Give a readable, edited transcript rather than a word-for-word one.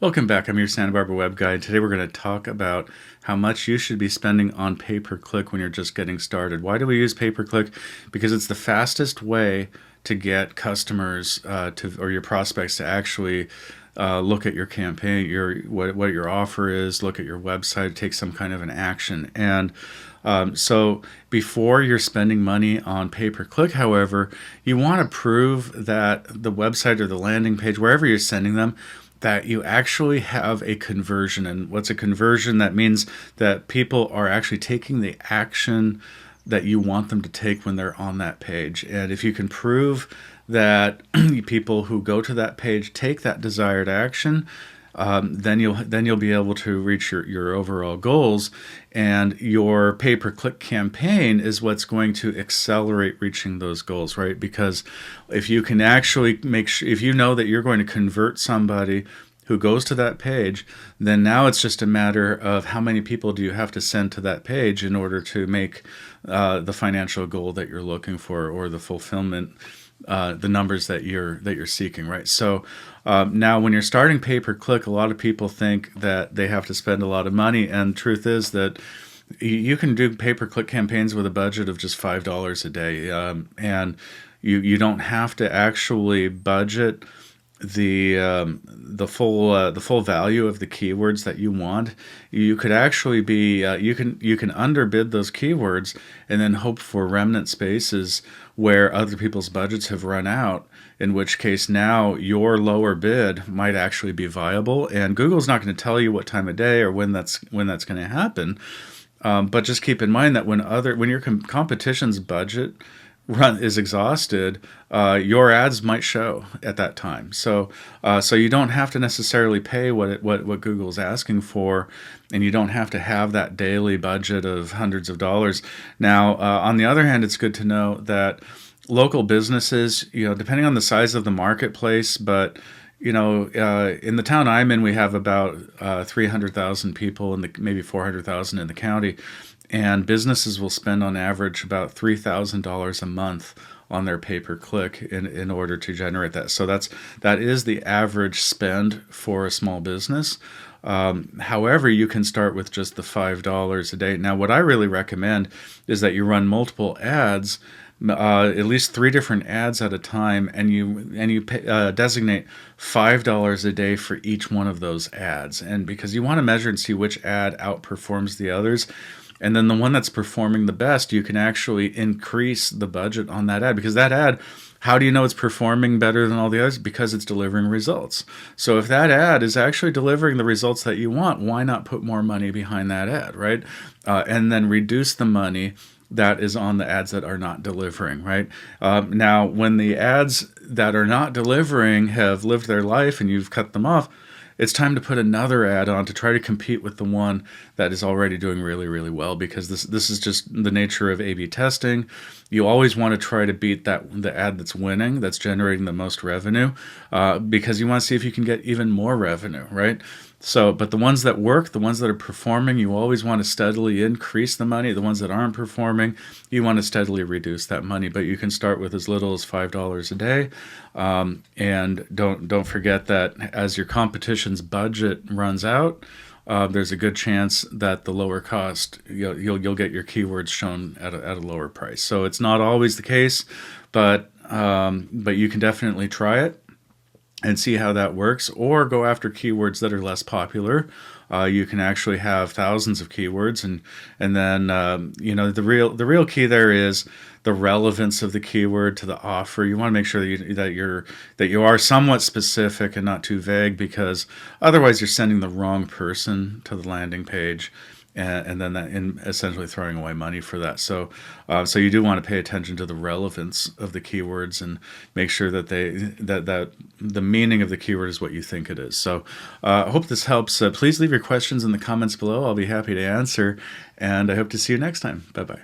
Welcome back. I'm your Santa Barbara Web Guide. Today we're going to talk about how much you should be spending on pay-per-click when you're just getting started. Why do we use pay-per-click? Because it's the fastest way to get customers or your prospects to actually look at your campaign, what your offer is, look at your website, take some kind of an action. And so before you're spending money on pay-per-click, however, you want to prove that the website or the landing page, wherever you're sending them, that you actually have a conversion. And what's a conversion? That means that people are actually taking the action that you want them to take when they're on that page. And if you can prove that people who go to that page take that desired action, then you'll be able to reach your overall goals, and your pay-per-click campaign is what's going to accelerate reaching those goals, right? Because if you can actually if you know that you're going to convert somebody who goes to that page, then now it's just a matter of how many people do you have to send to that page in order to make the financial goal that you're looking for, or the fulfillment, the numbers that you're seeking, right? So now when you're starting pay-per-click, a lot of people think that they have to spend a lot of money, and truth is that you can do pay-per-click campaigns with a budget of just $5 a day, and you don't have to actually budget the full value of the keywords that you want. You could actually be you can underbid those keywords and then hope for remnant spaces where other people's budgets have run out, in which case now your lower bid might actually be viable, and Google's not going to tell you what time of day or when that's going to happen. But just keep in mind that when your competition's budget is exhausted, your ads might show at that time. So you don't have to necessarily pay what Google's asking for, and you don't have to have that daily budget of hundreds of dollars. Now, on the other hand, it's good to know that local businesses, depending on the size of the marketplace, but in the town I'm in, we have about 300,000 people, and maybe 400,000 in the county. And businesses will spend on average about $3,000 a month on their pay-per-click in order to generate that. So that is the average spend for a small business. However, you can start with just the $5 a day. Now, what I really recommend is that you run multiple ads, at least 3 different ads at a time, and you designate $5 a day for each one of those ads. And because you want to measure and see which ad outperforms the others. And then the one that's performing the best, you can actually increase the budget on that ad, because that ad, how do you know it's performing better than all the others? Because it's delivering results. So if that ad is actually delivering the results that you want, why not put more money behind that ad, right? And then reduce the money that is on the ads that are not delivering, right? Now, when the ads that are not delivering have lived their life and you've cut them off, it's time to put another ad on to try to compete with the one that is already doing really, really well, because this is just the nature of A/B testing. You always want to try to beat the ad that's winning, that's generating the most revenue, because you want to see if you can get even more revenue, right? So, but the ones that work, the ones that are performing, you always want to steadily increase the money. The ones that aren't performing, you want to steadily reduce that money. But you can start with as little as $5 a day, and don't forget that as your competition's budget runs out, there's a good chance that the lower cost, you'll get your keywords shown at a lower price. So it's not always the case, but you can definitely try it and see how that works, or go after keywords that are less popular. You can actually have thousands of keywords, and then the real key there is the relevance of the keyword to the offer. You want to make sure that you are somewhat specific and not too vague, because otherwise you're sending the wrong person to the landing page, and then essentially throwing away money for that. So you do want to pay attention to the relevance of the keywords and make sure that that the meaning of the keyword is what you think it is. So I hope this helps. Please leave your questions in the comments below. I'll be happy to answer, and I hope to see you next time. Bye-bye.